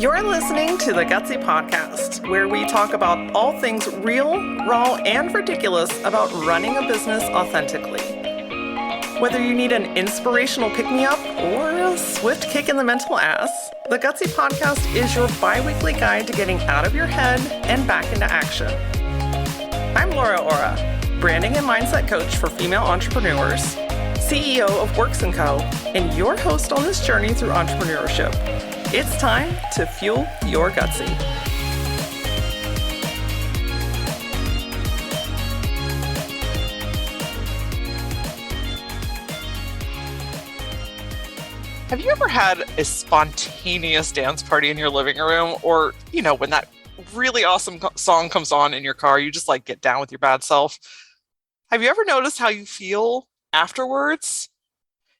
You're listening to the Gutsy Podcast, where we talk about all things real, raw, and ridiculous about running a business authentically. Whether you need an inspirational pick-me-up or a swift kick in the mental ass, the Gutsy Podcast is your bi-weekly guide to getting out of your head and back into action. I'm Laura Ora, branding and mindset coach for female entrepreneurs, CEO of Works & Co., and your host on this journey through entrepreneurship. It's time to fuel your gutsy. Have you ever had a spontaneous dance party in your living room? Or, when that really awesome song comes on in your car, you just get down with your bad self? Have you ever noticed how you feel afterwards?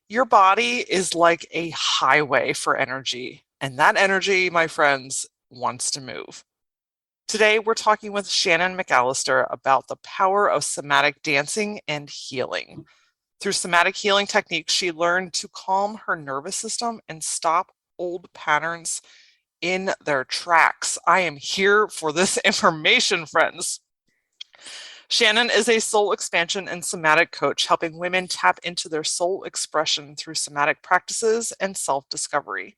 Your body is like a highway for energy. And that energy, my friends, wants to move. Today, we're talking with Shannon McAlister about the power of somatic dancing and healing. Through somatic healing techniques, she learned to calm her nervous system and stop old patterns in their tracks. I am here for this information, friends. Shannon is a soul expansion and somatic coach, helping women tap into their soul expression through somatic practices and self-discovery.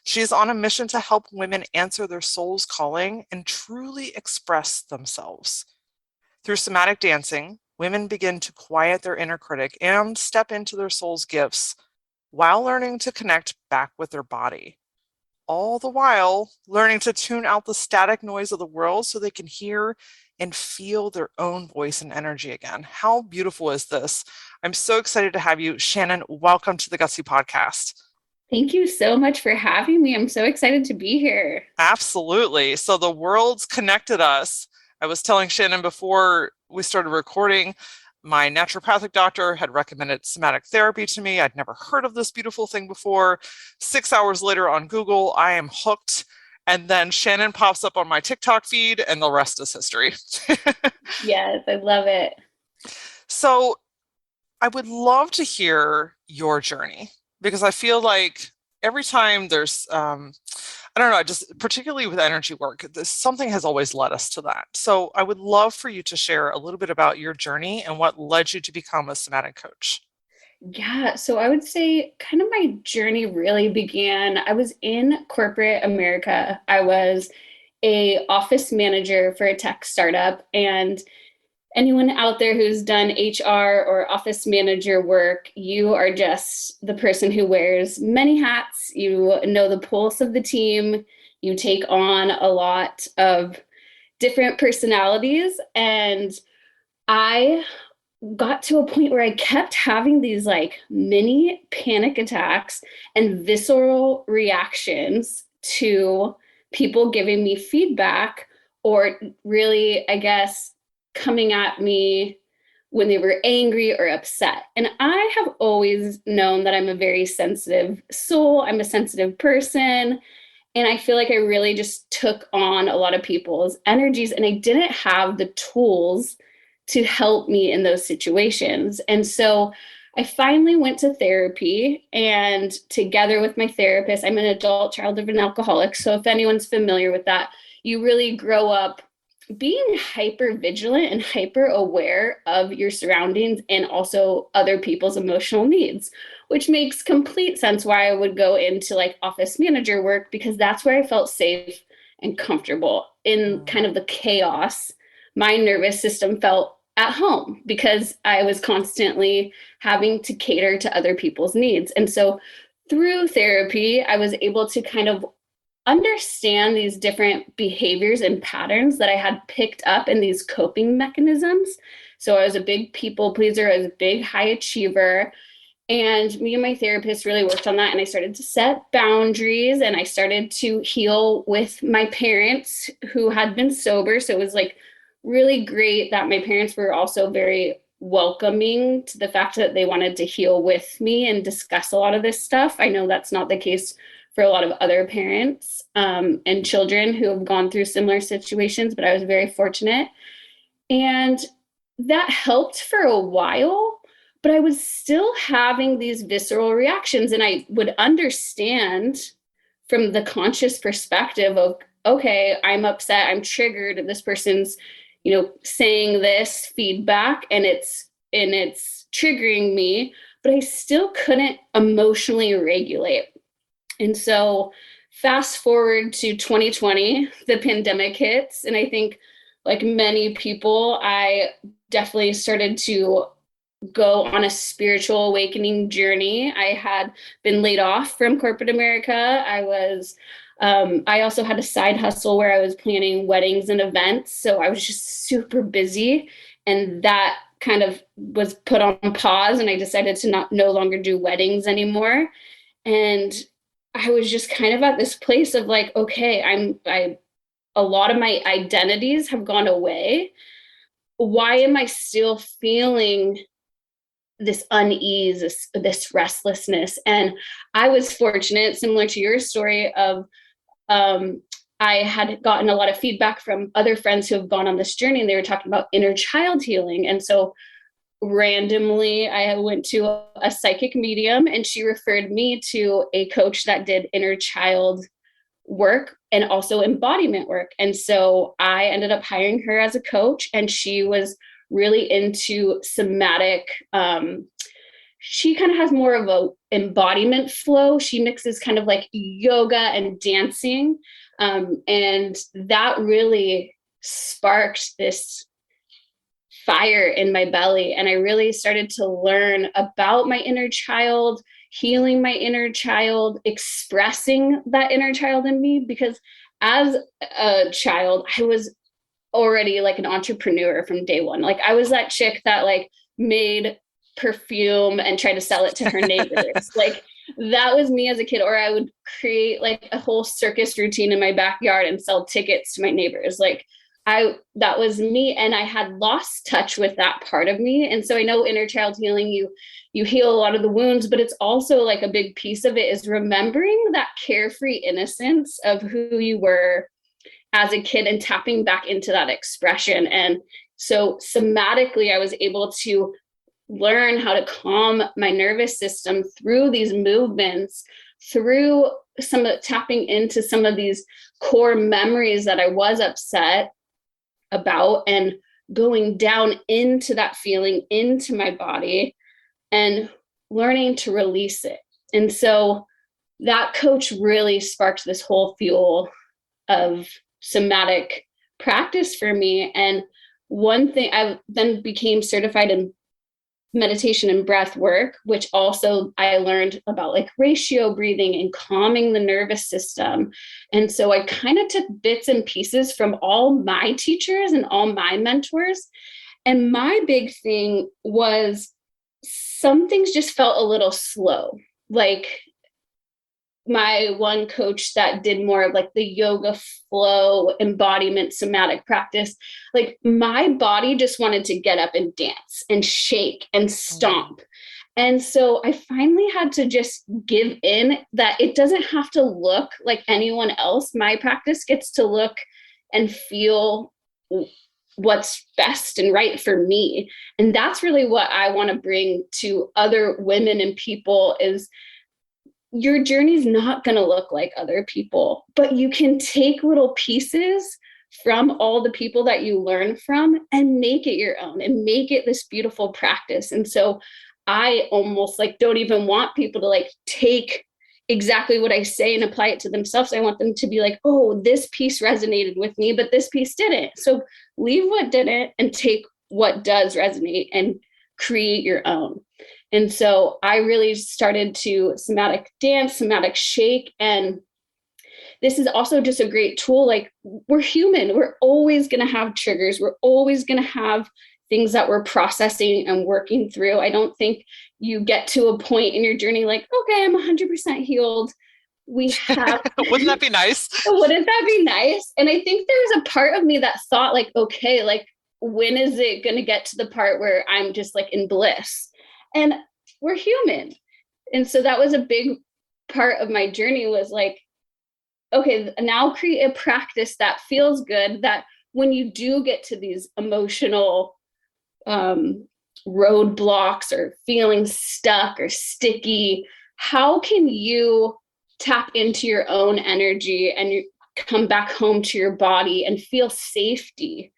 She is on a mission to help women answer their soul's calling and truly express themselves. Through somatic dancing, women begin to quiet their inner critic and step into their soul's gifts while learning to connect back with their body. All the while learning to tune out the static noise of the world so they can hear and feel their own voice and energy again. How beautiful is this? I'm so excited to have you. Shannon, welcome to the Gutsy Podcast. Thank you so much for having me. I'm so excited to be here. Absolutely. So the world's connected us. I was telling Shannon before we started recording, my naturopathic doctor had recommended somatic therapy to me. I'd never heard of this beautiful thing before. 6 hours later on Google, I am hooked. And then Shannon pops up on my TikTok feed and the rest is history. Yes, I love it. So I would love to hear your journey, because I feel like every time there's, just particularly with energy work, something has always led us to that. So I would love for you to share a little bit about your journey and what led you to become a somatic coach. Yeah, so I would say kind of my journey really began, I was in corporate America. I was a office manager for a tech startup, and anyone out there who's done HR or office manager work, you are just the person who wears many hats. You know the pulse of the team. You take on a lot of different personalities. And I got to a point where I kept having these mini panic attacks and visceral reactions to people giving me feedback, or really, I guess, coming at me when they were angry or upset. And I have always known that I'm a very sensitive soul. I'm a sensitive person. And I feel like I really just took on a lot of people's energies, and I didn't have the tools to help me in those situations. And so I finally went to therapy, and together with my therapist, I'm an adult child of an alcoholic. So if anyone's familiar with that, you really grow up being hyper vigilant and hyper aware of your surroundings and also other people's emotional needs, which makes complete sense why I would go into office manager work, because that's where I felt safe and comfortable in kind of the chaos. My nervous system felt at home because I was constantly having to cater to other people's needs. And so through therapy, I was able to kind of understand these different behaviors and patterns that I had picked up in these coping mechanisms. So I was a big people pleaser, I was a big high achiever, and me and my therapist really worked on that. And I started to set boundaries, and I started to heal with my parents who had been sober. So it was really great that my parents were also very welcoming to the fact that they wanted to heal with me and discuss a lot of this stuff. I know that's not the case for a lot of other parents and children who have gone through similar situations, but I was very fortunate. And that helped for a while, but I was still having these visceral reactions, and I would understand from the conscious perspective of, okay, I'm upset, I'm triggered, this person's, saying this feedback and it's triggering me, but I still couldn't emotionally regulate. And so fast forward to 2020, the pandemic hits, and I think like many people, I definitely started to go on a spiritual awakening journey. I had been laid off from corporate America. I also had a side hustle where I was planning weddings and events. So I was just super busy, and that kind of was put on pause, and I decided to no longer do weddings anymore. And I was just kind of at this place of like, okay, a lot of my identities have gone away. Why am I still feeling this unease, this restlessness? And I was fortunate, similar to your story, of I had gotten a lot of feedback from other friends who have gone on this journey, and they were talking about inner child healing. And so randomly, I went to a psychic medium, and she referred me to a coach that did inner child work and also embodiment work. And so I ended up hiring her as a coach, and she was really into somatic. She kind of has more of a embodiment flow. She mixes kind of like yoga and dancing. And that really sparked this fire in my belly. And I really started to learn about my inner child, healing my inner child, expressing that inner child in me. Because as a child, I was already like an entrepreneur from day one. Like I was that chick that like made perfume and tried to sell it to her neighbors. Like that was me as a kid. Or I would create like a whole circus routine in my backyard and sell tickets to my neighbors. Like that was me, and I had lost touch with that part of me. And so I know inner child healing, you heal a lot of the wounds, but it's also like a big piece of it is remembering that carefree innocence of who you were as a kid and tapping back into that expression. And so somatically, I was able to learn how to calm my nervous system through these movements, through tapping into some of these core memories that I was upset about, and going down into that feeling, into my body, and learning to release it. And so that coach really sparked this whole fuel of somatic practice for me. And one thing, I then became certified in meditation and breath work, which also I learned about like ratio breathing and calming the nervous system. And so I kind of took bits and pieces from all my teachers and all my mentors. And my big thing was some things just felt a little slow. Like my one coach that did more of like the yoga flow embodiment somatic practice, like my body just wanted to get up and dance and shake and stomp. And so I finally had to just give in that it doesn't have to look like anyone else. My practice gets to look and feel what's best and right for me. And that's really what I want to bring to other women and people is your journey is not going to look like other people, but you can take little pieces from all the people that you learn from and make it your own and make it this beautiful practice. And so I almost like don't even want people to like take exactly what I say and apply it to themselves. I want them to be like, oh, this piece resonated with me, but this piece didn't. So leave what didn't and take what does resonate and create your own. And so I really started to somatic dance, somatic shake. And this is also just a great tool. Like we're human. We're always going to have triggers. We're always going to have things that we're processing and working through. I don't think you get to a point in your journey like, okay, I'm 100% healed. We have. Wouldn't that be nice? Wouldn't that be nice? And I think there's a part of me that thought like, okay, like when is it going to get to the part where I'm just like in bliss? And we're human. And so that was a big part of my journey was like, okay, now create a practice that feels good, that when you do get to these emotional roadblocks or feeling stuck or sticky, how can you tap into your own energy and you come back home to your body and feel safety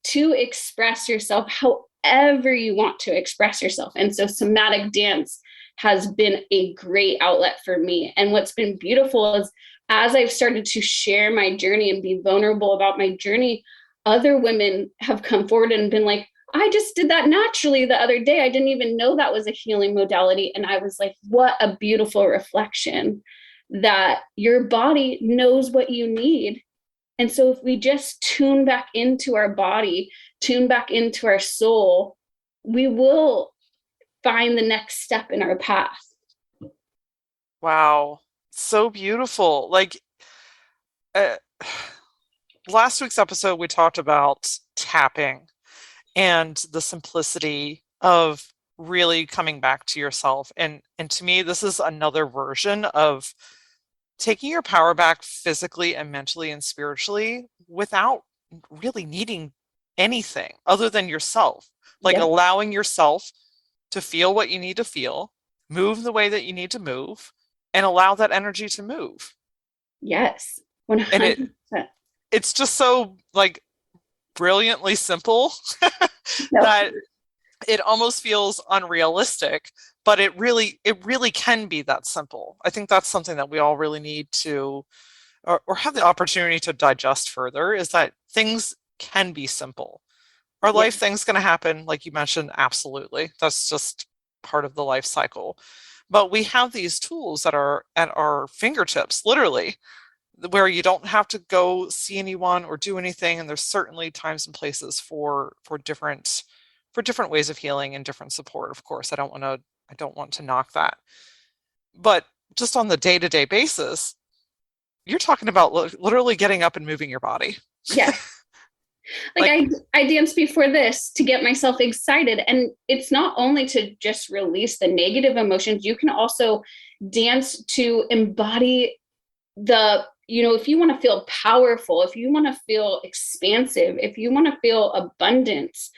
to express yourself however you want to express yourself. And so somatic dance has been a great outlet for me. And what's been beautiful is as I've started to share my journey and be vulnerable about my journey, other women have come forward and been like, I just did that naturally the other day. I didn't even know that was a healing modality. And I was like, what a beautiful reflection that your body knows what you need. And so if we just tune back into our body, tune back into our soul, we will find the next step in our path. Wow. So beautiful. Like uh, last week's episode, we talked about tapping and the simplicity of really coming back to yourself. And to me, this is another version of taking your power back physically and mentally and spiritually without really needing anything other than yourself. Like Yep. allowing yourself to feel what you need to feel, move the way that you need to move, and allow that energy to move. Yes. And 100%. it's just so like brilliantly simple No. that it almost feels unrealistic, but it really can be that simple. I think that's something that we all really need to or have the opportunity to digest further, is that things can be simple. Are Yeah. life things going to happen, like you mentioned? Absolutely. That's just part of the life cycle. But we have these tools that are at our fingertips, literally, where you don't have to go see anyone or do anything. And there's certainly times and places for different ways of healing and different support. Of course, I don't want to knock that. But just on the day-to-day basis, you're talking about literally getting up and moving your body. Yeah. Like Like, I danced before this to get myself excited. And it's not only to just release the negative emotions, you can also dance to embody if you want to feel powerful, if you want to feel expansive, if you want to feel abundance,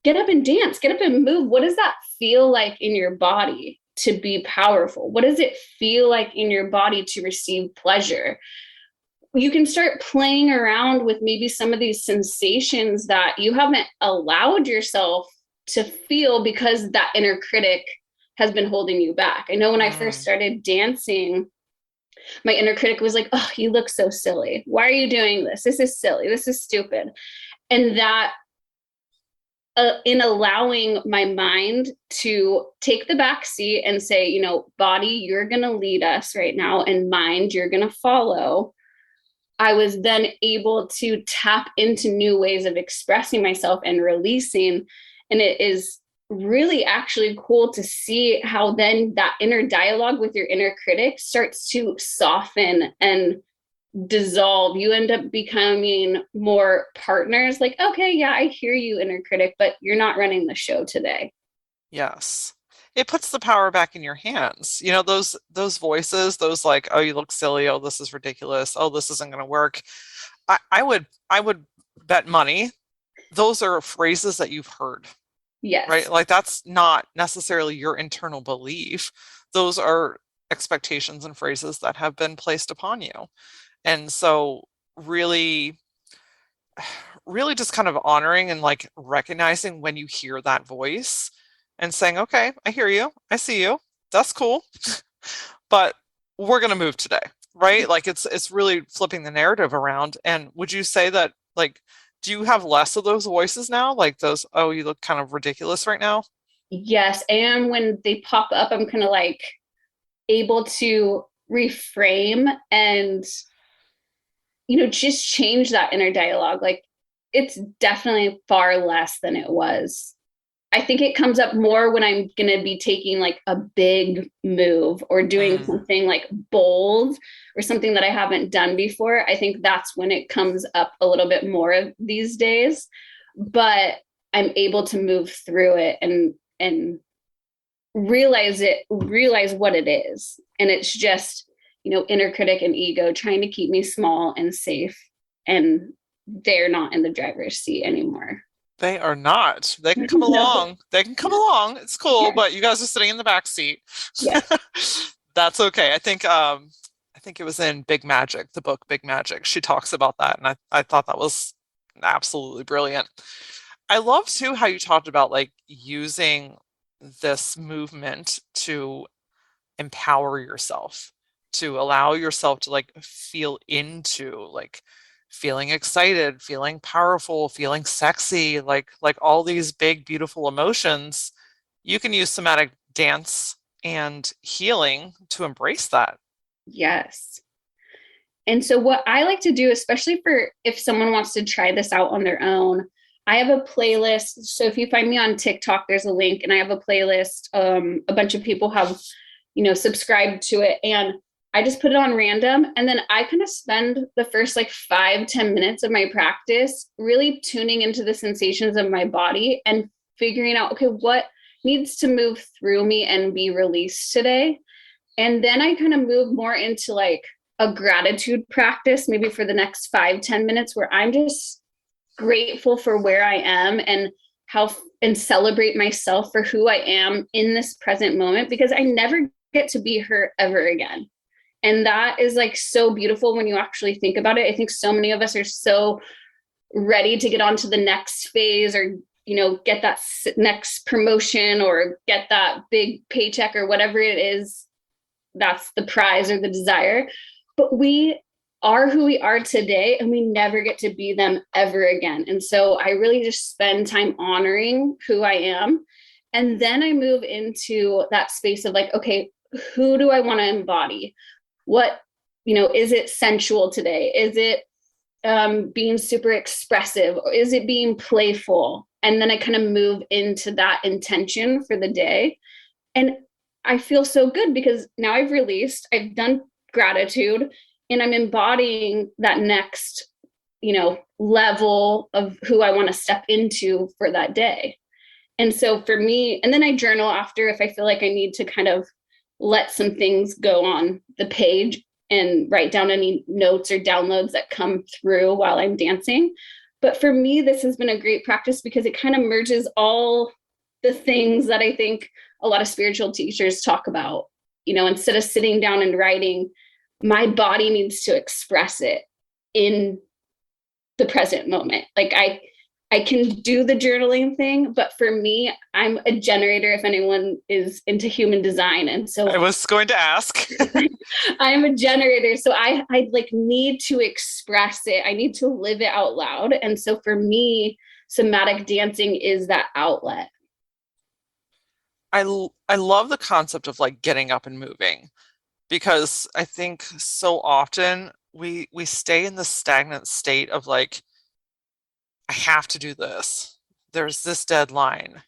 get up and dance, get up and move. What does that feel like in your body to be powerful? What does it feel like in your body to receive pleasure? You can start playing around with maybe some of these sensations that you haven't allowed yourself to feel because that inner critic has been holding you back. I know when I first started dancing, my inner critic was like, oh, you look so silly. Why are you doing this? This is silly. This is stupid. And that in allowing my mind to take the back seat and say, body, you're going to lead us right now, and mind, you're going to follow. I was then able to tap into new ways of expressing myself and releasing. And it is really actually cool to see how then that inner dialogue with your inner critic starts to soften and dissolve. You end up becoming more partners. Like, okay, yeah, I hear you, inner critic, but you're not running the show today. yes. It puts the power back in your hands. Those voices, those like, oh, you look silly, oh, this is ridiculous, oh, this isn't going to work. I would bet money those are phrases that you've heard, right? Yes. Like that's not necessarily your internal belief. Those are expectations and phrases that have been placed upon you. And so really, really just kind of honoring and like recognizing when you hear that voice and saying, okay, I hear you. I see you. That's cool. But we're going to move today, right? Like it's really flipping the narrative around. And would you say that like, do you have less of those voices now? Like those, oh, you look kind of ridiculous right now? Yes. And when they pop up, I'm kind of like able to reframe and, just change that inner dialogue. Like it's definitely far less than it was. I think it comes up more when I'm going to be taking like a big move or doing Mm, something like bold or something that I haven't done before. I think that's when it comes up a little bit more these days, but I'm able to move through it and realize what it is. And it's just, inner critic and ego trying to keep me small and safe, and they're not in the driver's seat anymore. they are not. They can come No. along. They can come along. It's cool, Yeah. but you guys are sitting in the back seat. Yeah. That's okay. I think think it was in Big Magic, the book Big Magic. She talks about that, and I thought that was absolutely brilliant. I love too how you talked about like using this movement to empower yourself, to allow yourself to like feel into like feeling excited, feeling powerful, feeling sexy, like all these big, beautiful emotions. You can use somatic dance and healing to embrace that. Yes. And so what I like to do, especially for if someone wants to try this out on their own, I have a playlist. So if you find me on TikTok, there's a link, and I have a playlist. A bunch of people have, subscribed to it, and I just put it on random. And then I kind of spend the first like 5-10 minutes of my practice really tuning into the sensations of my body and figuring out, okay, what needs to move through me and be released today. And then I kind of move more into like a gratitude practice, maybe for the next 5-10 minutes, where I'm just grateful for where I am and and celebrate myself for who I am in this present moment, because I never get to be her ever again. And that is like so beautiful when you actually think about it. I think so many of us are so ready to get on to the next phase, or get that next promotion, or get that big paycheck, or whatever it is that's the prize or the desire. But we are who we are today, and we never get to be them ever again. And so I really just spend time honoring who I am. And then I move into that space of like, okay, who do I want to embody? What, is it sensual today? Is it being super expressive? Or is it being playful? And then I kind of move into that intention for the day. And I feel so good because now I've done gratitude, and I'm embodying that next, level of who I want to step into for that day. And so for me, and then I journal after if I feel like I need to kind of let some things go on the page and write down any notes or downloads that come through while I'm dancing. But for me, this has been a great practice because it kind of merges all the things that I think a lot of spiritual teachers talk about. Instead of sitting down and writing, my body needs to express it in the present moment. Like I can do the journaling thing, but for me, I'm a generator if anyone is into human design. And so I was going to ask. I'm a generator. So I like need to express it. I need to live it out loud. And so for me, somatic dancing is that outlet. I love the concept of like getting up and moving, because I think so often we stay in the stagnant state of like, I have to do this. There's this deadline.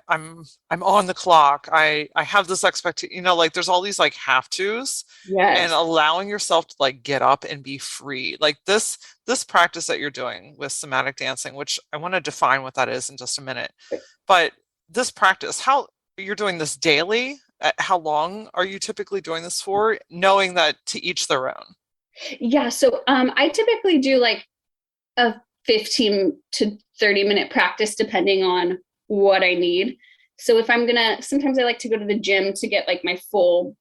I'm on the clock. I have this expectation, like there's all these like have tos, and Yes. allowing yourself to like get up and be free. Like this practice that you're doing with somatic dancing, which I want to define what that is in just a minute. But this practice, how you're doing this daily, how long are you typically doing this for, knowing that to each their own? Yeah. So I typically do like a 15 to 30-minute practice depending on what I need. So if sometimes I like to go to the gym to get like my full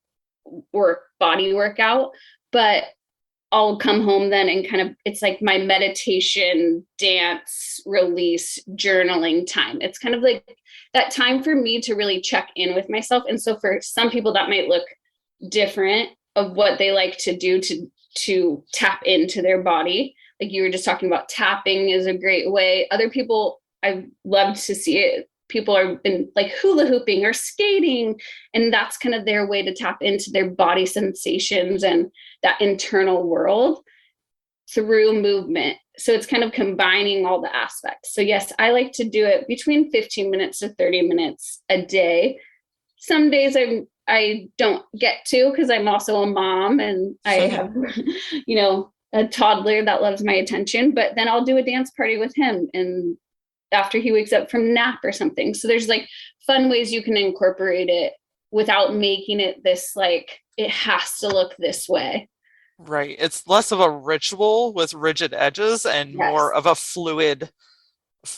body workout, but I'll come home then and kind of, it's like my meditation, dance, release, journaling time. It's kind of like that time for me to really check in with myself. And so for some people that might look different of what they like to do to tap into their body. Like you were just talking about, tapping is a great way. Other people, I've loved to see it. People are been like hula hooping or skating, and that's kind of their way to tap into their body sensations and that internal world through movement. So it's kind of combining all the aspects. So yes, I like to do it between 15 minutes to 30 minutes a day. Some days I don't get to because I'm also a mom and I have, a toddler that loves my attention, but then I'll do a dance party with him and after he wakes up from nap or something. So there's like fun ways you can incorporate it without making it this like it has to look this way. Right. It's less of a ritual with rigid edges and Yes. more of a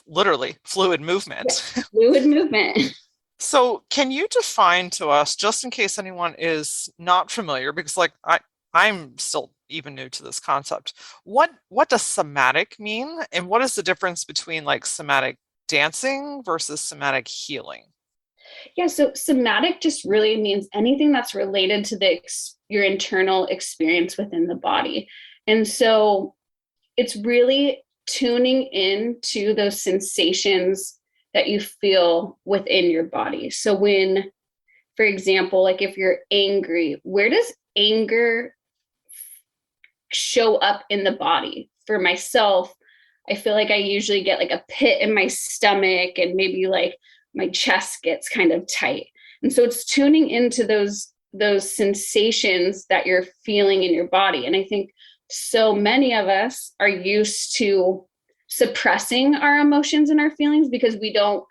literally fluid movement. Yes. Fluid movement. So can you define to us, just in case anyone is not familiar, because like I I'm still even new to this concept. What does somatic mean, and what is the difference between like somatic dancing versus somatic healing? Yeah, so somatic just really means anything that's related to your internal experience within the body. And so it's really tuning in to those sensations that you feel within your body. So when, for example, like if you're angry, where does anger show up in the body? For myself, I feel like I usually get like a pit in my stomach and maybe like my chest gets kind of tight. And so it's tuning into those sensations that you're feeling in your body. And I think so many of us are used to suppressing our emotions and our feelings because we don't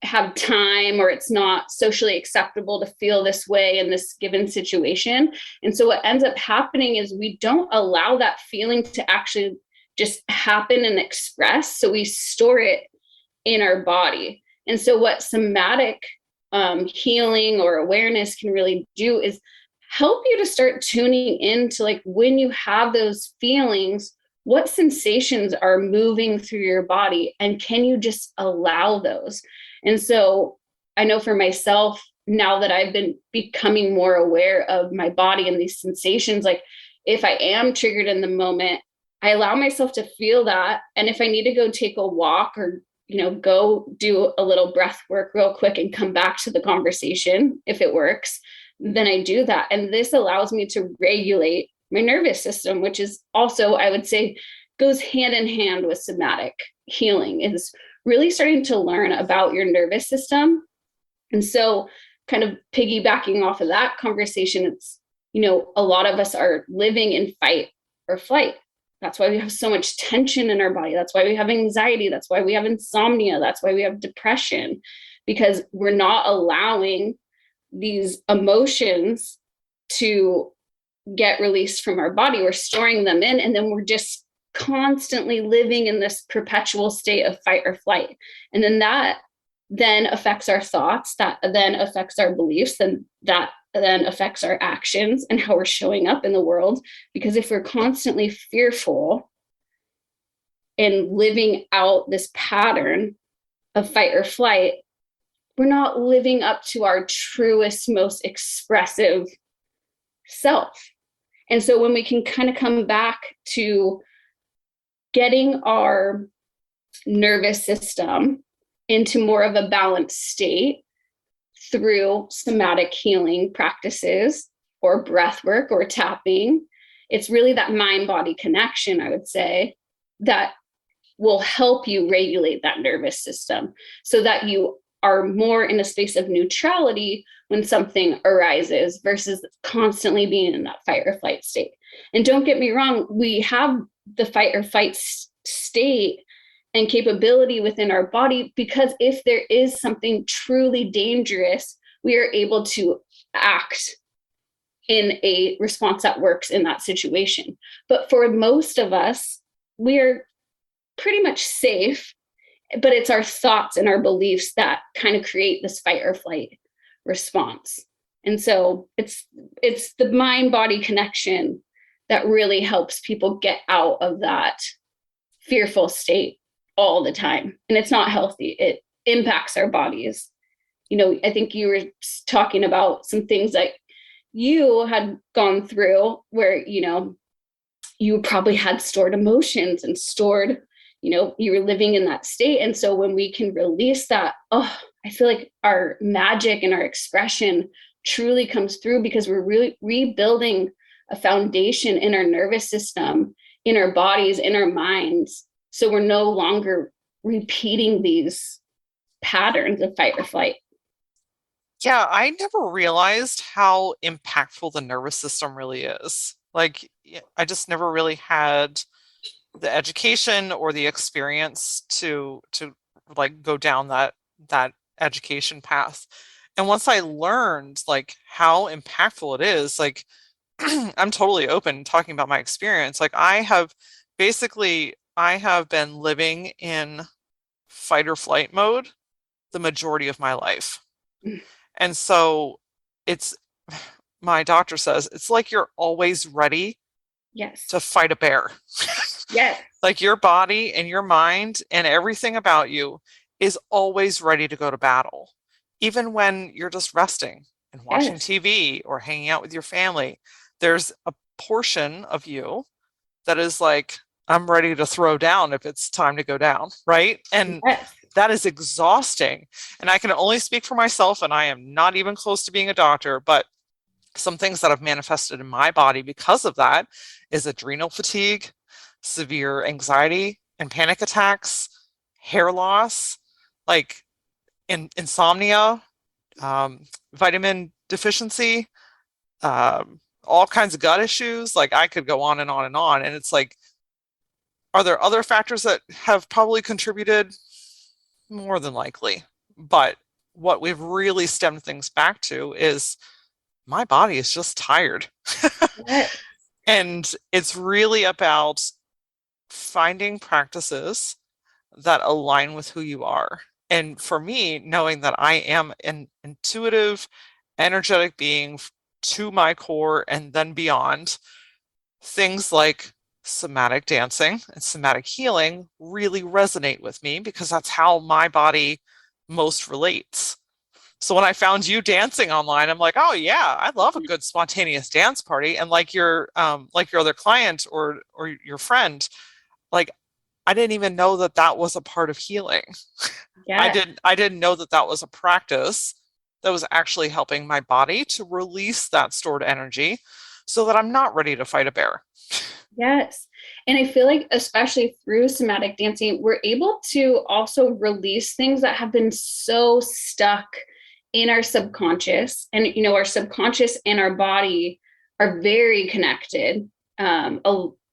have time, or it's not socially acceptable to feel this way in this given situation. And so what ends up happening is we don't allow that feeling to actually just happen and express. So we store it in our body. And so what somatic healing or awareness can really do is help you to start tuning into like when you have those feelings, what sensations are moving through your body, and can you just allow those? And so I know for myself, now that I've been becoming more aware of my body and these sensations, like if I am triggered in the moment, I allow myself to feel that. And if I need to go take a walk or, go do a little breath work real quick and come back to the conversation, if it works, then I do that. And this allows me to regulate my nervous system, which is also, I would say, goes hand in hand with somatic healing, is really starting to learn about your nervous system. And so kind of piggybacking off of that conversation, it's, a lot of us are living in fight or flight. That's why we have so much tension in our body. That's why we have anxiety. That's why we have insomnia. That's why we have depression, because we're not allowing these emotions to get released from our body. We're storing them in, and then we're just constantly living in this perpetual state of fight or flight. And then that then affects our thoughts, that then affects our beliefs, and that then affects our actions and how we're showing up in the world. Because if we're constantly fearful and living out this pattern of fight or flight, we're not living up to our truest, most expressive self. And so when we can kind of come back to getting our nervous system into more of a balanced state through somatic healing practices or breath work or tapping, it's really that mind-body connection, I would say, that will help you regulate that nervous system so that you are more in a space of neutrality when something arises versus constantly being in that fight or flight state. And don't get me wrong, we have the fight or flight state and capability within our body, because if there is something truly dangerous, we are able to act in a response that works in that situation. But for most of us, we are pretty much safe, but it's our thoughts and our beliefs that kind of create this fight or flight response. And so it's the mind-body connection that really helps people get out of that fearful state all the time. And it's not healthy. It impacts our bodies. I think you were talking about some things that you had gone through where, you probably had stored emotions and stored, you were living in that state. And so when we can release that, I feel like our magic and our expression truly comes through, because we're really rebuilding a foundation in our nervous system, in our bodies, in our minds. So we're no longer repeating these patterns of fight or flight. Yeah, I never realized how impactful the nervous system really is. Like, I just never really had the education or the experience to like go down that education path. And once I learned like how impactful it is, like I'm totally open talking about my experience. Like I have been living in fight or flight mode the majority of my life. And so it's my doctor says, it's like you're always ready Yes. to fight a bear. Yes. Like your body and your mind and everything about you is always ready to go to battle, even when you're just resting and watching Yes. TV or hanging out with your family. There's a portion of you that is like, I'm ready to throw down if it's time to go down, right? And Yes. that is exhausting. And I can only speak for myself, and I am not even close to being a doctor, but some things that have manifested in my body because of that is adrenal fatigue, severe anxiety and panic attacks, hair loss, like insomnia, vitamin deficiency, all kinds of gut issues. Like I could go on and on and on. And it's like, are there other factors that have probably contributed? More than likely. But what we've really stemmed things back to is my body is just tired. Yes. And it's really about finding practices that align with who you are. And for me, knowing that I am an intuitive, energetic being to my core and then beyond, things like somatic dancing and somatic healing really resonate with me because that's how my body most relates. So when I found you dancing online, I'm like, oh yeah, I love a good spontaneous dance party. And like your other client or your friend, like I didn't even know that that was a part of healing. Yes. I didn't know that that was a practice that was actually helping my body to release that stored energy so that I'm not ready to fight a bear. Yes. And I feel like, especially through somatic dancing, we're able to also release things that have been so stuck in our subconscious. And, our subconscious and our body are very connected.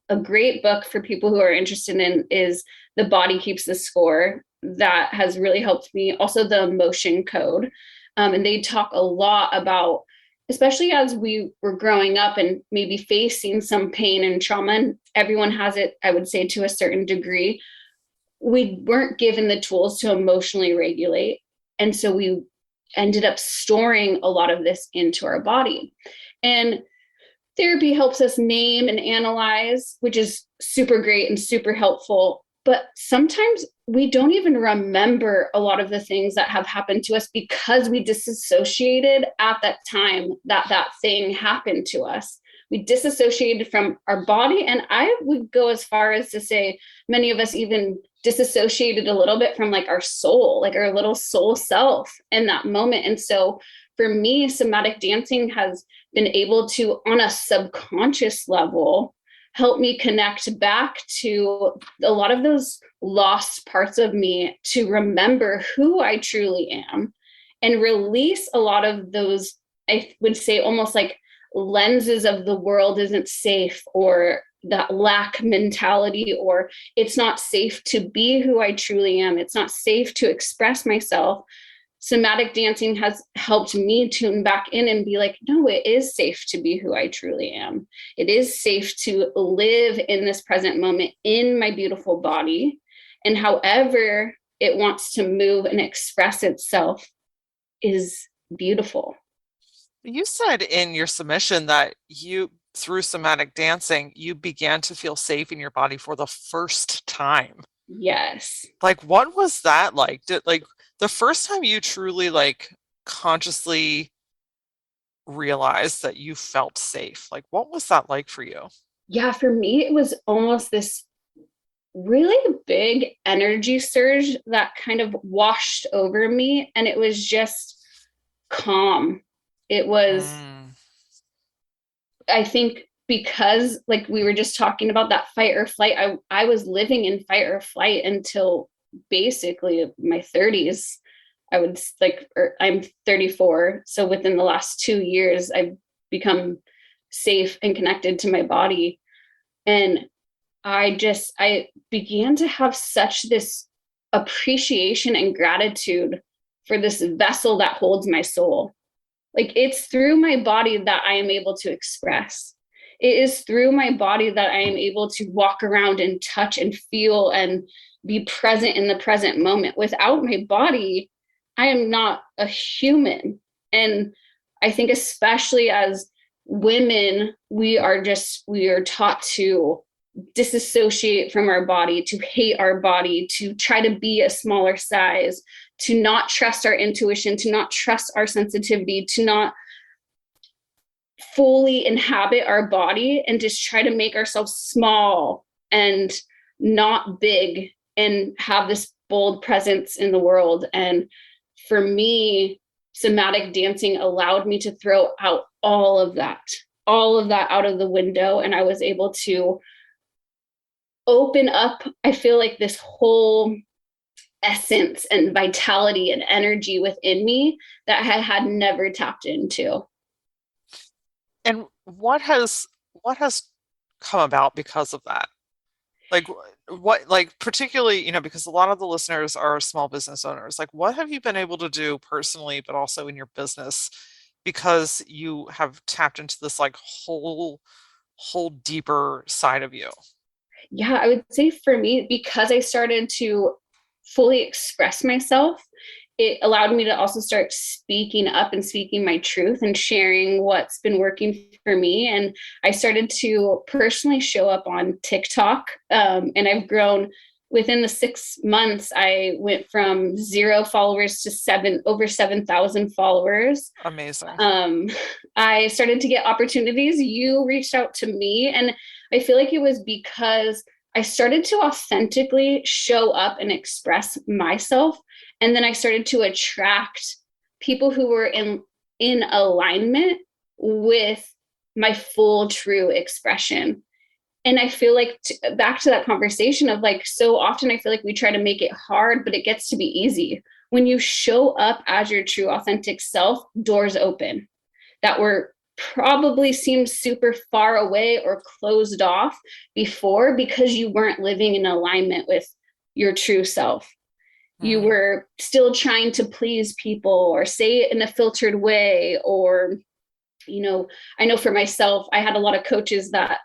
A great book for people who are interested in is The Body Keeps the Score. That has really helped me. Also, the emotion code. And they talk a lot about, especially as we were growing up and maybe facing some pain and trauma, and everyone has it, I would say, to a certain degree, we weren't given the tools to emotionally regulate. And so we ended up storing a lot of this into our body. And therapy helps us name and analyze, which is super great and super helpful. But sometimes we don't even remember a lot of the things that have happened to us because we disassociated at that time that thing happened to us. We disassociated from our body. And I would go as far as to say many of us even disassociated a little bit from like our soul, like our little soul self in that moment. And so for me, somatic dancing has been able to, on a subconscious level, help me connect back to a lot of those lost parts of me to remember who I truly am and release a lot of those, I would say, almost like lenses of the world isn't safe, or that lack mentality, or it's not safe to be who I truly am. It's not safe to express myself. Somatic dancing has helped me tune back in and be like, no, it is safe to be who I truly am. It is safe to live in this present moment in my beautiful body. And however it wants to move and express itself is beautiful. You said in your submission that through somatic dancing, you began to feel safe in your body for the first time. Yes. Like, what was that like? Did like the first time you truly like consciously realized that you felt safe? Like, what was that like for you? Yeah, for me, it was almost this really big energy surge that kind of washed over me. And it was just calm. It was, Mm, I think, because like we were just talking about that fight or flight, I was living in fight or flight until basically my 30s. I would like, I'm 34. So within the last 2 years, I've become safe and connected to my body. And I began to have such this appreciation and gratitude for this vessel that holds my soul. Like it's through my body that I am able to express. It is through my body that I am able to walk around and touch and feel and be present in the present moment. Without my body, I am not a human. And I think especially as women, we are taught to disassociate from our body, to hate our body, to try to be a smaller size, to not trust our intuition, to not trust our sensitivity, to not fully inhabit our body, and just try to make ourselves small and not big and have this bold presence in the world. And for me, somatic dancing allowed me to throw out all of that out of the window. And I was able to open up, I feel like, this whole essence and vitality and energy within me that I had never tapped into. And what has come about because of that? Like what, like particularly, because a lot of the listeners are small business owners. Like what have you been able to do personally, but also in your business because you have tapped into this like whole deeper side of you? Yeah, I would say for me, because I started to fully express myself, it allowed me to also start speaking up and speaking my truth and sharing what's been working for me. And I started to personally show up on TikTok. And I've grown within the 6 months. I went from 0 followers to over 7,000 followers. Amazing. um, I started to get opportunities. You reached out to me, and I feel like it was because I started to authentically show up and express myself. And then I started to attract people who were in alignment with my full true expression. And I feel like back to that conversation of like, so often I feel like we try to make it hard, but it gets to be easy. When you show up as your true authentic self, doors open that were probably seemed super far away or closed off before because you weren't living in alignment with your true self. You Mm. were still trying to please people or say it in a filtered way. Or, I know for myself, I had a lot of coaches that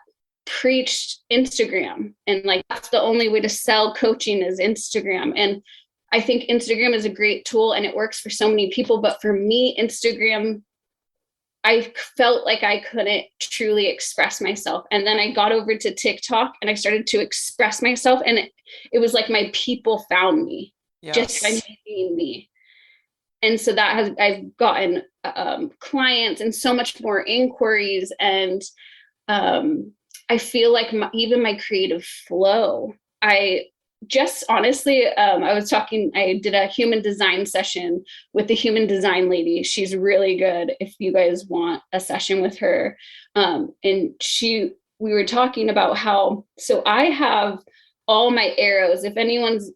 preached Instagram, and like that's the only way to sell coaching is Instagram. And I think Instagram is a great tool and it works for so many people, but for me, Instagram, I felt like I couldn't truly express myself. And then I got over to TikTok and I started to express myself, and it was like my people found me just by Yes. me being me. And so that has, I've gotten clients and so much more inquiries. And I feel like even my creative flow, I just honestly, I did a human design session with the human design lady. She's really good if you guys want a session with her. And we were talking about how, so I have all my arrows. If anyone's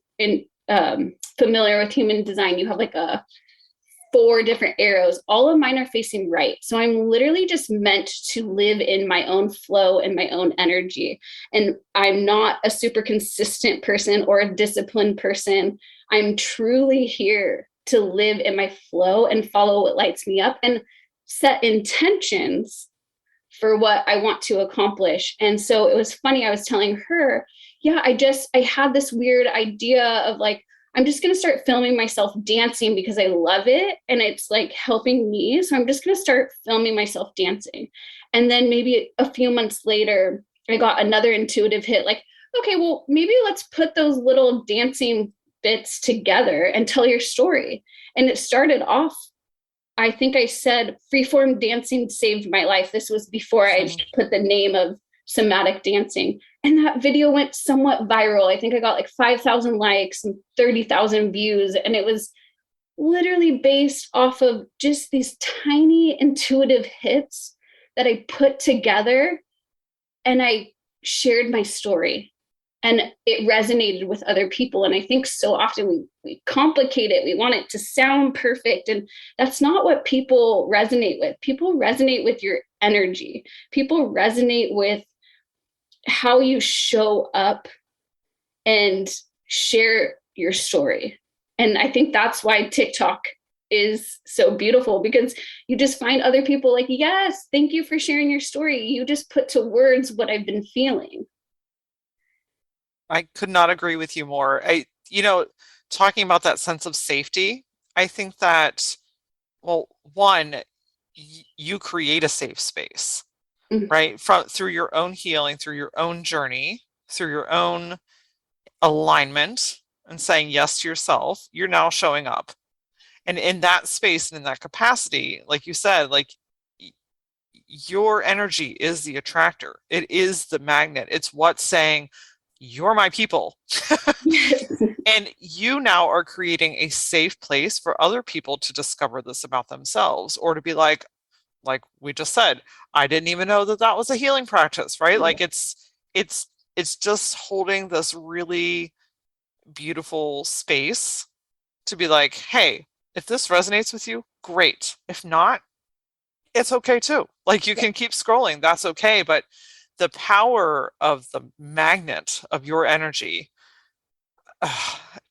familiar with human design, you have like a 4 different arrows. All of mine are facing right. So I'm literally just meant to live in my own flow and my own energy. And I'm not a super consistent person or a disciplined person. I'm truly here to live in my flow and follow what lights me up and set intentions for what I want to accomplish. And so it was funny. I was telling her, yeah, I had this weird idea of like, I'm just going to start filming myself dancing because I love it and it's like helping me. So I'm just going to start filming myself dancing. And then maybe a few months later, I got another intuitive hit like, okay, well, maybe let's put those little dancing bits together and tell your story. And it started off, I think I said freeform dancing saved my life. This was before I put the name of somatic dancing. And that video went somewhat viral. I think I got like 5,000 likes and 30,000 views. And it was literally based off of just these tiny intuitive hits that I put together, and I shared my story. And it resonated with other people. And I think so often we complicate it. We want it to sound perfect. And that's not what people resonate with. People resonate with your energy. People resonate with how you show up and share your story. And I think that's why TikTok is so beautiful, because you just find other people like, yes, thank you for sharing your story. You just put to words what I've been feeling. I could not agree with you more. Talking about that sense of safety, I think that, well, one, you create a safe space, Mhm. right? Through your own healing, through your own journey, through your own alignment and saying yes to yourself, you're now showing up. And in that space and in that capacity, like you said, like your energy is the attractor. It is the magnet. It's what's saying, you're my people. Yes. And you now are creating a safe place for other people to discover this about themselves or to be like we just said, I didn't even know that that was a healing practice, right? Like it's just holding this really beautiful space to be like, hey, if this resonates with you, great. If not, it's okay too. Like you can keep scrolling, that's okay. But the power of the magnet of your energy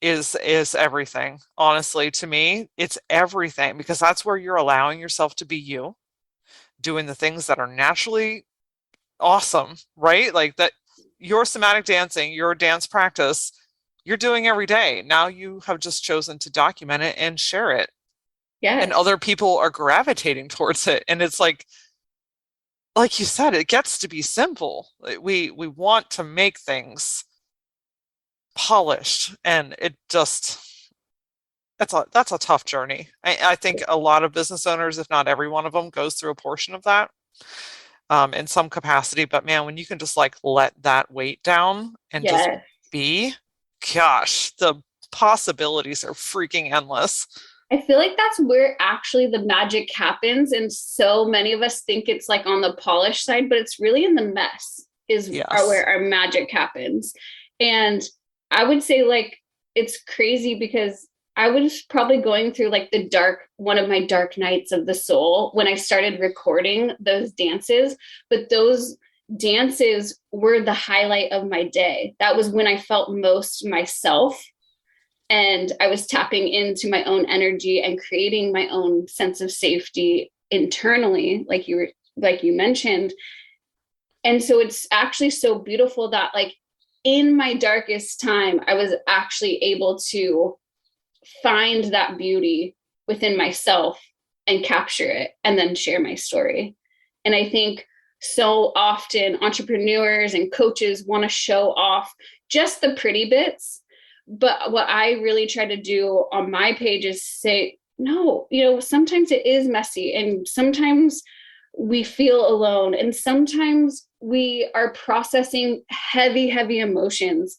is everything. Honestly, to me, it's everything because that's where you're allowing yourself to be you, doing the things that are naturally awesome, right? Like that your somatic dancing, your dance practice, you're doing every day. Now you have just chosen to document it and share it. And Yes. other people are gravitating towards it. And it's like you said, it gets to be simple. We want to make things polished and it just that's a tough journey. I think a lot of business owners, if not every one of them, goes through a portion of that in some capacity. But man, when you can just like let that weight down and just Yes. be, gosh, the possibilities are freaking endless. I feel like that's where actually the magic happens. And so many of us think it's like on the polished side, but it's really in the mess Yes. where our magic happens. And I would say like it's crazy because I was probably going through like one of my dark nights of the soul when I started recording those dances. But those dances were the highlight of my day. That was when I felt most myself and I was tapping into my own energy and creating my own sense of safety internally, like you mentioned. And so it's actually so beautiful that like in my darkest time I was actually able to find that beauty within myself and capture it and then share my story. And I think so often entrepreneurs and coaches want to show off just the pretty bits. But what I really try to do on my page is say, no, sometimes it is messy and sometimes we feel alone and sometimes we are processing heavy, heavy emotions.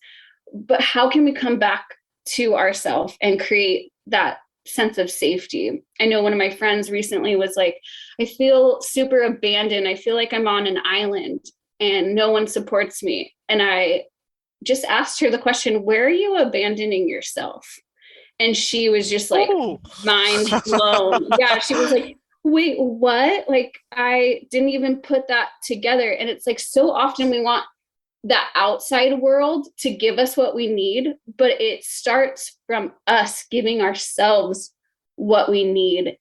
But how can we come back to ourselves and create that sense of safety? I know one of my friends recently was like, I feel super abandoned. I feel like I'm on an island and no one supports me. And I just asked her the question, where are you abandoning yourself? And she was just like Ooh. mind blown. Yeah, she was like, wait, what? Like, I didn't even put that together. And it's like so often we want that outside world to give us what we need, but it starts from us giving ourselves what we need.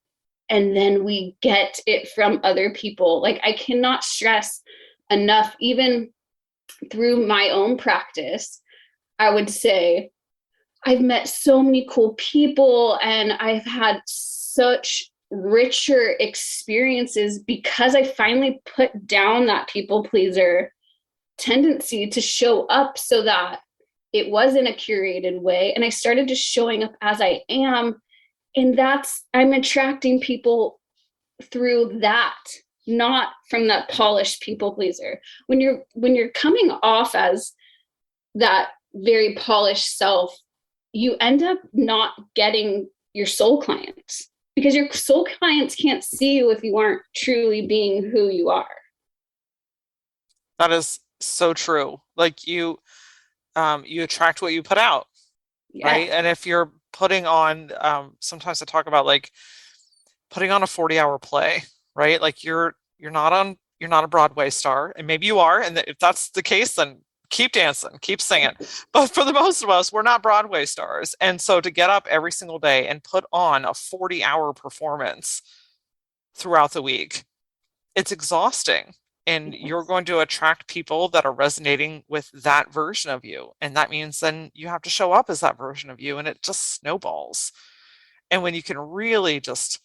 And then we get it from other people. Like, I cannot stress enough, even through my own practice, I would say I've met so many cool people and I've had such richer experiences because I finally put down that people pleaser tendency to show up so that it was in a curated way. And I started just showing up as I am. And I'm attracting people through that, not from that polished people pleaser. When you're coming off as that very polished self, you end up not getting your soul clients because your soul clients can't see you if you aren't truly being who you are. That is so true. Like you attract what you put out, right? Yes. And if you're putting on, sometimes I talk about like putting on a 40-hour play, right? Like you're not a Broadway star, and maybe you are, and if that's the case, then keep dancing, keep singing. But for the most of us, we're not Broadway stars. And so to get up every single day and put on a 40-hour performance throughout the week, it's exhausting. And you're Yes. going to attract people that are resonating with that version of you. And that means then you have to show up as that version of you, and it just snowballs. And when you can really just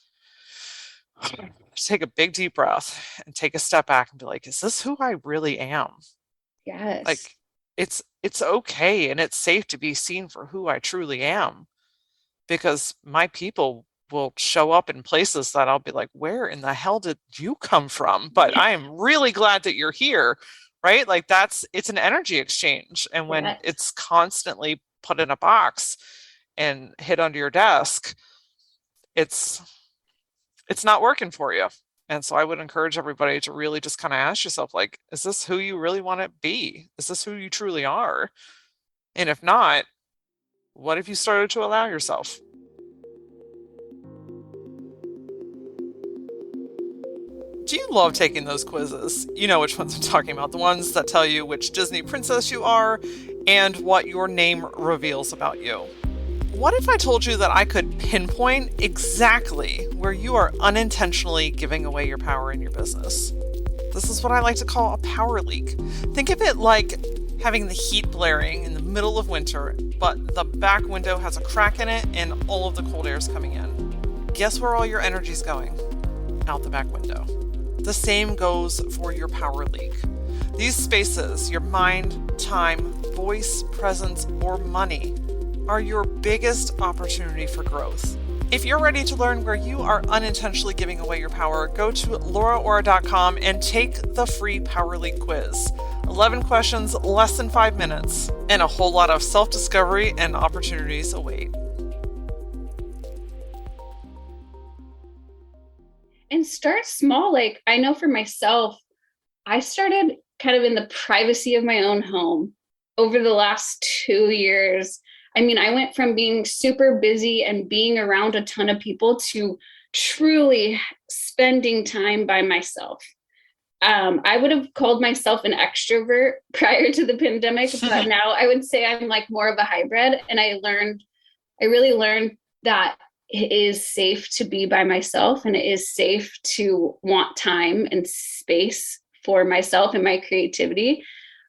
take a big deep breath and take a step back and be like, is this who I really am? Yes. Like it's okay and it's safe to be seen for who I truly am, because my people will show up in places that I'll be like, where in the hell did you come from? But I am really glad that you're here, right? Like it's an energy exchange. And when Yes. it's constantly put in a box and hit under your desk, it's it's not working for you. And so I would encourage everybody to really just kind of ask yourself, like, is this who you really want to be? Is this who you truly are? And if not, what have you started to allow yourself? Do you love taking those quizzes? You know which ones I'm talking about, the ones that tell you which Disney princess you are and what your name reveals about you. What if I told you that I could pinpoint exactly where you are unintentionally giving away your power in your business? This is what I like to call a power leak. Think of it like having the heat blaring in the middle of winter, but the back window has a crack in it and all of the cold air is coming in. Guess where all your energy is going? Out the back window. The same goes for your power leak. These spaces, your mind, time, voice, presence, or money, are your biggest opportunity for growth. If you're ready to learn where you are unintentionally giving away your power, go to lauraora.com and take the free Power Leak quiz. 11 questions, less than 5 minutes, and a whole lot of self-discovery and opportunities await. And start small. Like I know for myself, I started kind of in the privacy of my own home over the last 2 years. I mean, I went from being super busy and being around a ton of people to truly spending time by myself. I would have called myself an extrovert prior to the pandemic, but now I would say I'm like more of a hybrid. And I really learned that it is safe to be by myself and it is safe to want time and space for myself and my creativity.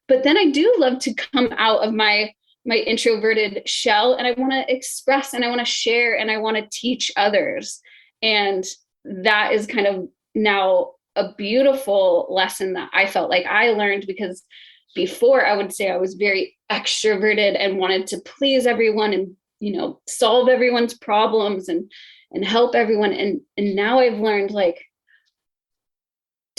But then I do love to come out of my introverted shell and I want to express and I want to share and I want to teach others. And that is kind of now a beautiful lesson that I felt like I learned, because before I would say I was very extroverted and wanted to please everyone and solve everyone's problems and help everyone. And now I've learned like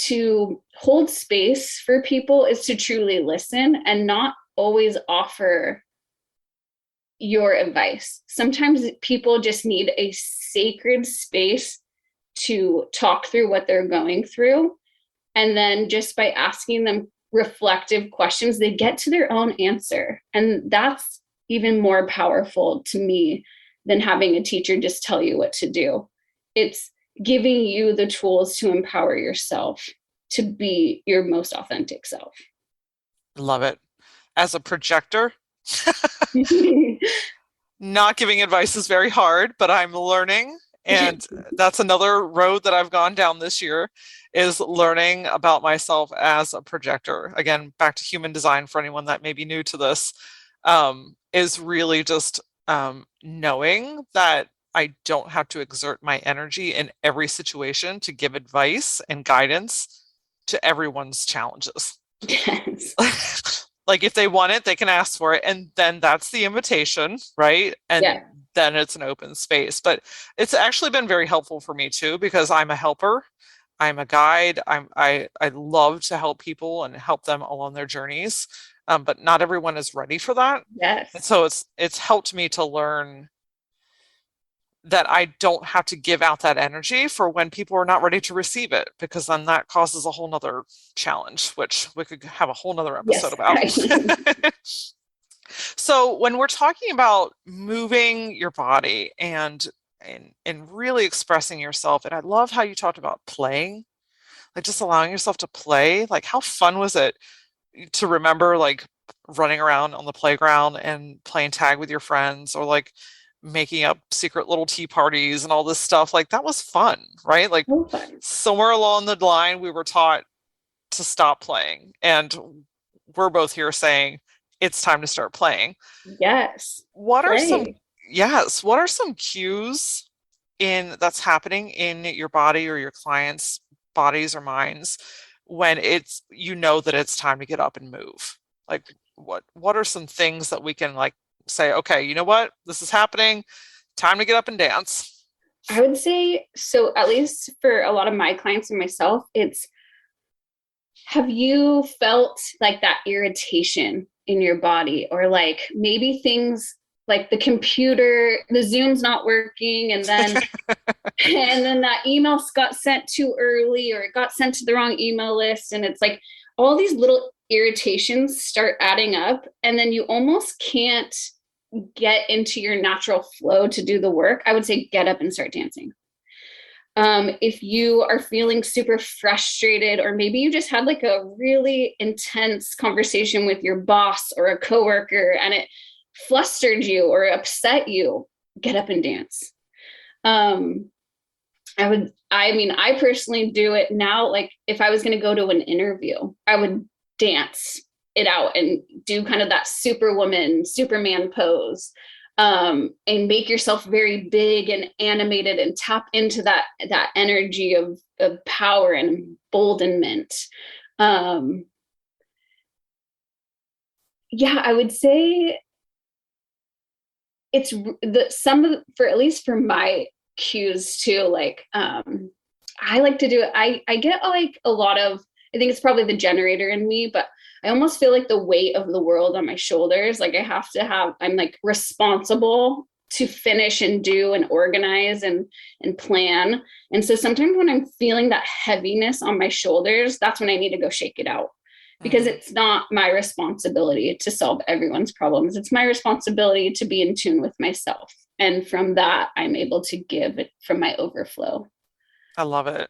to hold space for people is to truly listen and not always offer your advice. Sometimes people just need a sacred space to talk through what they're going through. And then just by asking them reflective questions, they get to their own answer. And that's even more powerful to me than having a teacher just tell you what to do. It's giving you the tools to empower yourself to be your most authentic self. Love it. As a projector, not giving advice is very hard, but I'm learning. And that's another road that I've gone down this year, is learning about myself as a projector. Again, back to human design for anyone that may be new to this, is really just knowing that I don't have to exert my energy in every situation to give advice and guidance to everyone's challenges. Yes. Like if they want it, they can ask for it. And then that's the invitation, right? And Yeah. then it's an open space. But it's actually been very helpful for me too, because I'm a helper. I'm a guide. I love to help people and help them along their journeys. But not everyone is ready for that. Yes. And so it's helped me to learn that I don't have to give out that energy for when people are not ready to receive it, because then that causes a whole nother challenge, which we could have a whole nother episode about. So when we're talking about moving your body and really expressing yourself, and I love how you talked about playing, like just allowing yourself to play. Like how fun was it to remember like running around on the playground and playing tag with your friends, or like making up secret little tea parties and all this stuff? Like that was fun, right? Like somewhere along the line we were taught to stop playing, and we're both here saying it's time to start playing. Yes. What are some cues that's happening in your body or your clients' bodies or minds when it's, you know, that it's time to get up and move? Like what are some things that we can like say, okay, you know what? This is happening. Time to get up and dance. I would say, so at least for a lot of my clients and myself, it's, have you felt like that irritation in your body, or like maybe things like the computer, the Zoom's not working, and then that email got sent too early, or it got sent to the wrong email list, and it's like all these little irritations start adding up, and then you almost can't get into your natural flow to do the work. I would say get up and start dancing. If you are feeling super frustrated, or maybe you just had like a really intense conversation with your boss or a coworker and it flustered you or upset you, get up and dance. I personally do it now. Like if I was going to go to an interview, I would dance it out and do kind of that Superman pose, and make yourself very big and animated and tap into that energy of power and emboldenment. Yeah, I would say it's for at least for my cues too, like I like to do it. I get like a lot of, I think it's probably the generator in me, but I almost feel like the weight of the world on my shoulders. Like I'm like responsible to finish and do and organize and plan. And so sometimes when I'm feeling that heaviness on my shoulders, that's when I need to go shake it out, because it's not my responsibility to solve everyone's problems. It's my responsibility to be in tune with myself. And from that, I'm able to give it from my overflow. I love it.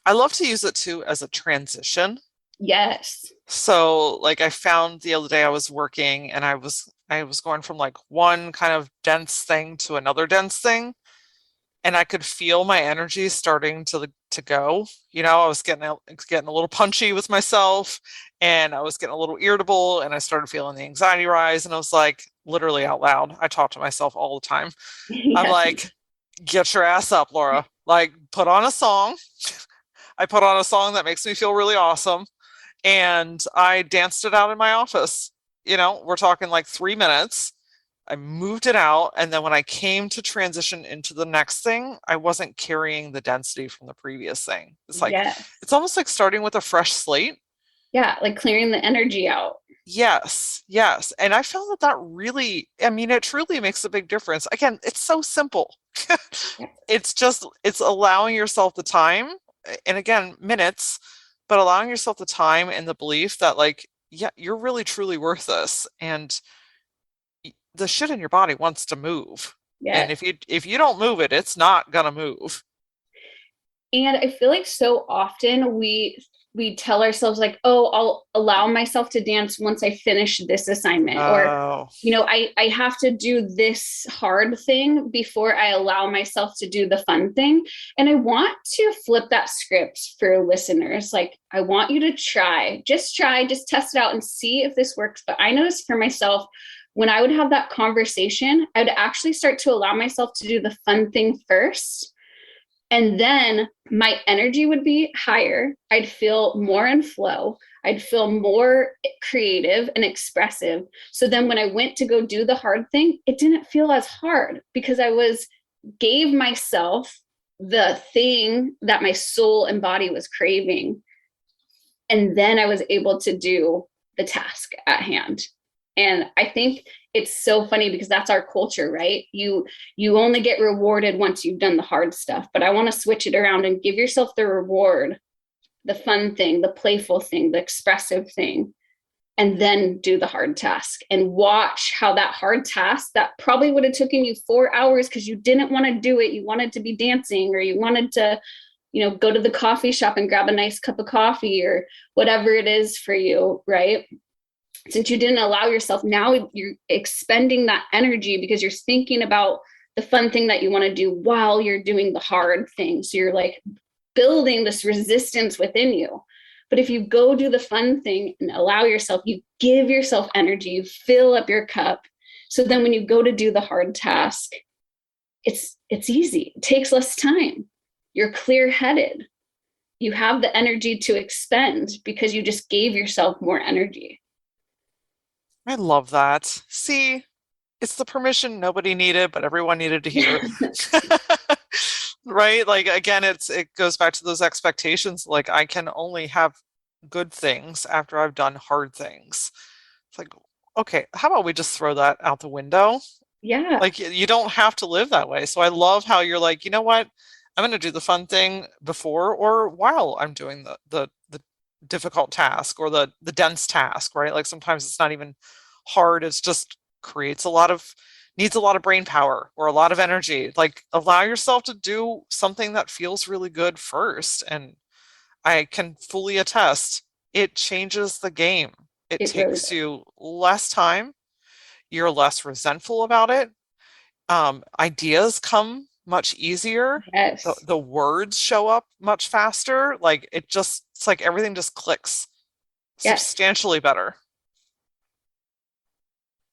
I love to use it too as a transition. Yes. So like I found the other day I was working and I was going from like one kind of dense thing to another dense thing, and I could feel my energy starting to go. You know, I was getting a little punchy with myself, and I was getting a little irritable, and I started feeling the anxiety rise, and I was like literally out loud. I talk to myself all the time. I'm Yes. like, get your ass up, Laura. Like put on a song. I put on a song that makes me feel really awesome, and I danced it out in my office. You know, we're talking like 3 minutes. I moved it out. And then when I came to transition into the next thing, I wasn't carrying the density from the previous thing. It's like, Yes. it's almost like starting with a fresh slate. Yeah. Like clearing the energy out. Yes, yes. And I felt that really, I mean, it truly makes a big difference. Again, it's so simple. It's allowing yourself the time, and again, minutes, but allowing yourself the time and the belief that, like, yeah, you're really truly worth this. And the shit in your body wants to move. And Yes. if you don't move it, it's not gonna move. And I feel like so often we tell ourselves like, oh, I'll allow myself to dance once I finish this assignment, or Oh, I have to do this hard thing before I allow myself to do the fun thing. And I want to flip that script for listeners. Like, I want you to try, just test it out and see if this works. But I noticed for myself, when I would have that conversation, I would actually start to allow myself to do the fun thing first. And then my energy would be higher. I'd feel more in flow. I'd feel more creative and expressive. So then when I went to go do the hard thing, it didn't feel as hard, because gave myself the thing that my soul and body was craving. And then I was able to do the task at hand. And I think it's so funny because that's our culture, right? You only get rewarded once you've done the hard stuff. But I want to switch it around and give yourself the reward, the fun thing, the playful thing, the expressive thing, and then do the hard task, and watch how that hard task that probably would have taken you 4 hours because you didn't want to do it. You wanted to be dancing, or you wanted to, go to the coffee shop and grab a nice cup of coffee, or whatever it is for you, right? Since you didn't allow yourself, now you're expending that energy because you're thinking about the fun thing that you want to do while you're doing the hard thing. So you're like building this resistance within you. But if you go do the fun thing and allow yourself, you give yourself energy, you fill up your cup. So then when you go to do the hard task, it's easy. It takes less time. You're clear-headed. You have the energy to expend because you just gave yourself more energy. I love that. See, it's the permission nobody needed, but everyone needed to hear. Right? Like again, it goes back to those expectations. Like I can only have good things after I've done hard things. It's like, okay, how about we just throw that out the window? Yeah. Like you don't have to live that way. So I love how you're like, you know what? I'm going to do the fun thing before or while I'm doing the difficult task or the dense task, right? Like sometimes it's not even hard. It's just creates a lot of needs a lot of brain power or a lot of energy. Like allow yourself to do something that feels really good first. And I can fully attest it changes the game. It It really takes does. you less time. You're less resentful about it. Ideas come much easier. Yes. The words show up much faster. Like it's like everything just clicks Yes. substantially better.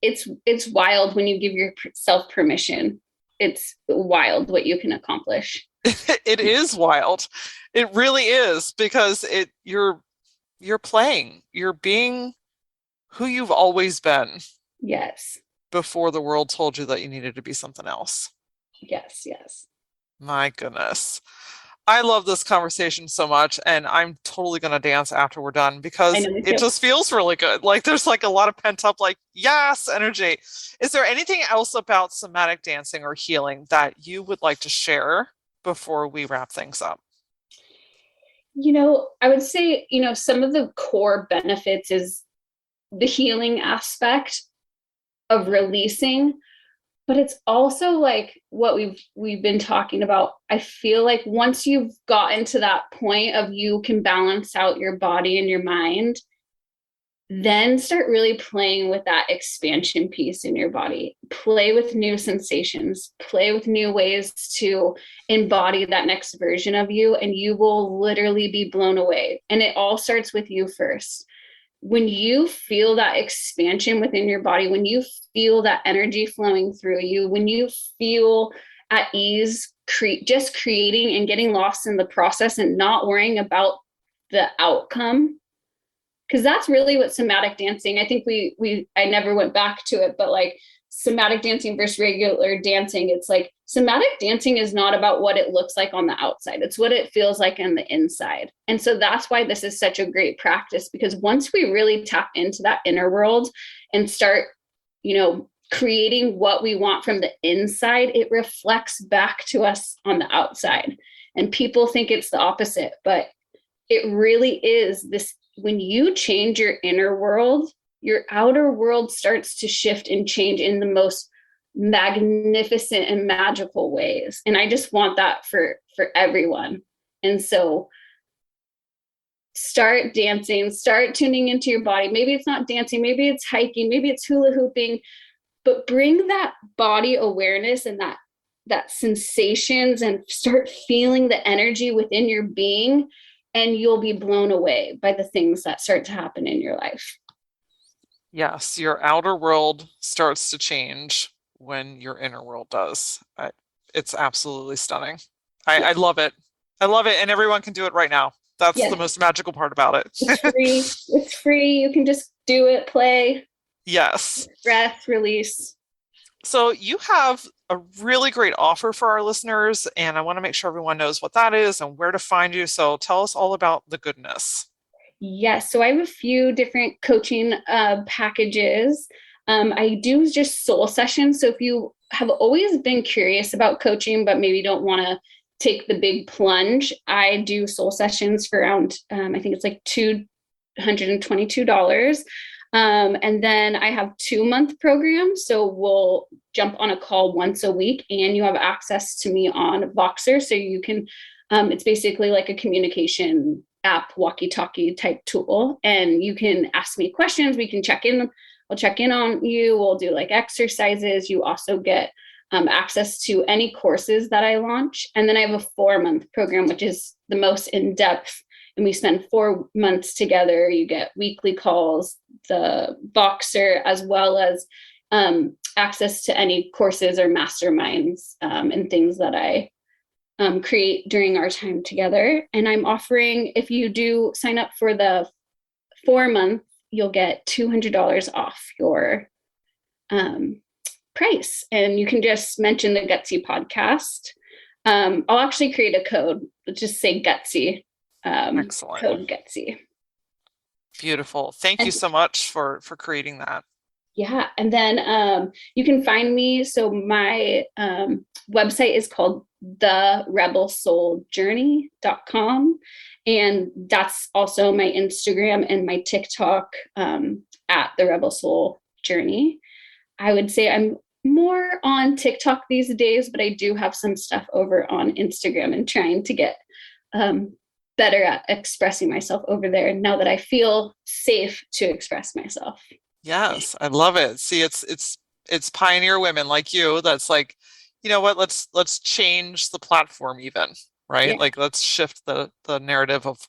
It's wild when you give yourself permission. It's wild what you can accomplish. It is wild. It really is because you're playing. You're being who you've always been Yes. before the world told you that you needed to be something else. Yes. Yes. My goodness. I love this conversation so much, and I'm totally going to dance after we're done I because know me it too. just feels really good. Like there's like a lot of pent up, like, yes, energy. Is there anything else about somatic dancing or healing that you would like to share before we wrap things up? I would say, some of the core benefits is the healing aspect of releasing, but it's also like what we've been talking about. I feel like once you've gotten to that point of you can balance out your body and your mind, then start really playing with that expansion piece in your body. Play with new sensations, play with new ways to embody that next version of you, and you will literally be blown away. And it all starts with you first. When you feel that expansion within your body, when you feel that energy flowing through you, when you feel at ease, just creating and getting lost in the process and not worrying about the outcome, because that's really what somatic dancing, I think I never went back to it, but like somatic dancing versus regular dancing, it's like somatic dancing is not about what it looks like on the outside, it's what it feels like on the inside. And so that's why this is such a great practice, because once we really tap into that inner world and start creating what we want from the inside, it reflects back to us on the outside. And people think it's the opposite, but it really is this. When you change your inner world, your outer world starts to shift and change in the most magnificent and magical ways. And I just want that for everyone. And so start dancing, start tuning into your body. Maybe it's not dancing, maybe it's hiking, maybe it's hula hooping, but bring that body awareness and that sensations and start feeling the energy within your being, and you'll be blown away by the things that start to happen in your life. Yes, your outer world starts to change when your inner world does. It's absolutely stunning. I Yes. love it. I love it. And everyone can do it right now. That's the Yes. most magical part about It's it. free. It's free. You can just do it, play, Yes. breath, release. So you have a really great offer for our listeners, and I want to make sure everyone knows what that is and where to find you. So tell us all about the goodness. Yes. So I have a few different coaching packages. I do just soul sessions. So if you have always been curious about coaching, but maybe don't want to take the big plunge, I do soul sessions for around, I think it's like $222. And then I have 2-month programs. So we'll jump on a call once a week, and you have access to me on Voxer. So you can, it's basically like a communication app, walkie-talkie type tool. And you can ask me questions. We can check in. I'll check in on you. We'll do like exercises. You also get access to any courses that I launch. And then I have a 4-month program, which is the most in-depth, and we spend 4 months together. You get weekly calls, the Voxer, as well as access to any courses or masterminds and things that I create during our time together. And I'm offering, if you do sign up for the 4-month, you'll get $200 off your price. And you can just mention the Gutsy podcast. I'll actually create a code. Just say Gutsy. Excellent. Code Gutsy. Beautiful. Thank you so much for creating that. Yeah. And then you can find me. So my website is called therebelsouljourney.com. And that's also my Instagram and my TikTok at the Rebel Soul Journey. I would say I'm more on TikTok these days, but I do have some stuff over on Instagram and trying to get better at expressing myself over there now that I feel safe to express myself. Yes, I love it. See, it's pioneer women like you that's like, you know what, let's change the platform even, right? Yeah. Like let's shift the narrative of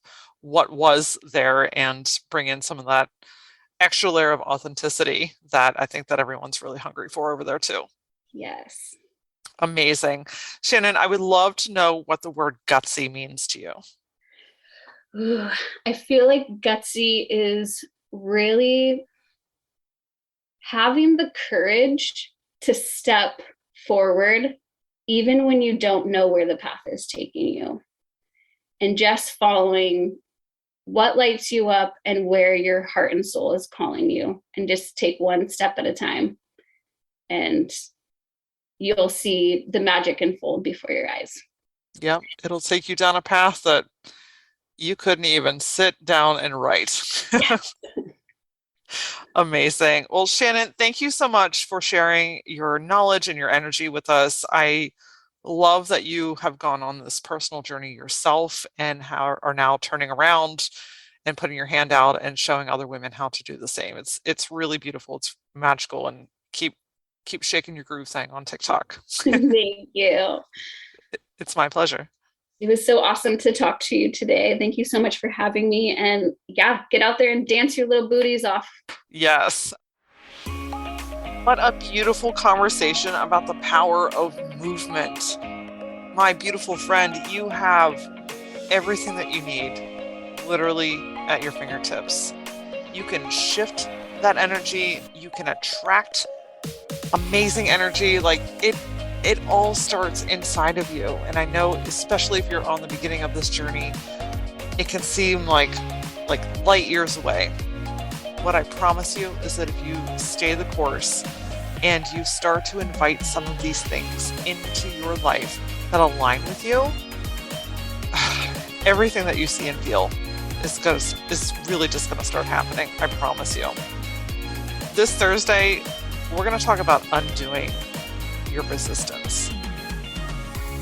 what was there and bring in some of that extra layer of authenticity that I think that everyone's really hungry for over there too. Yes. Amazing. Shannon, I would love to know what the word gutsy means to you. Ooh, I feel like gutsy is really having the courage to step forward, even when you don't know where the path is taking you, and just following what lights you up and where your heart and soul is calling you, and just take one step at a time, and you'll see the magic unfold before your eyes. Yep, it'll take you down a path that you couldn't even sit down and write. Yes. Amazing. Well, Shannon, thank you so much for sharing your knowledge and your energy with us. I love that you have gone on this personal journey yourself and are now turning around and putting your hand out and showing other women how to do the same. It's really beautiful. It's magical, and keep shaking your groove thing on TikTok. Thank you. It's my pleasure. It was so awesome to talk to you today. Thank you so much for having me. And yeah, get out there and dance your little booties off. Yes. What a beautiful conversation about the power of movement. My beautiful friend, you have everything that you need literally at your fingertips. You can shift that energy. You can attract amazing energy. Like it all starts inside of you. And I know, especially if you're on the beginning of this journey, it can seem like light years away. What I promise you is that if you stay the course and you start to invite some of these things into your life that align with you, everything that you see and feel is really just going to start happening. I promise you. This Thursday, we're going to talk about undoing your resistance.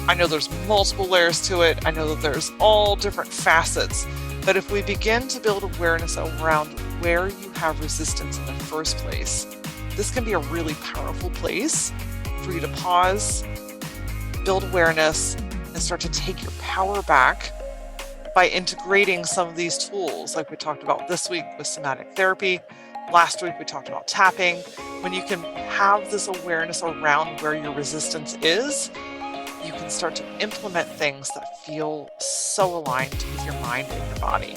I know there's multiple layers to it. I know that there's all different facets, but if we begin to build awareness around where you have resistance in the first place, this can be a really powerful place for you to pause, build awareness, and start to take your power back by integrating some of these tools like we talked about this week with somatic therapy. Last week we talked about tapping. When you can have this awareness around where your resistance is, you can start to implement things that feel so aligned with your mind and your body.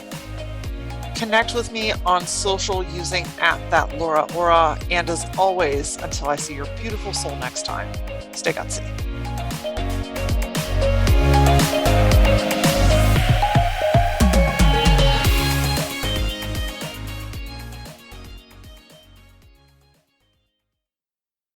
Connect with me on social using @thatlauraora. And as always, until I see your beautiful soul next time, stay gutsy.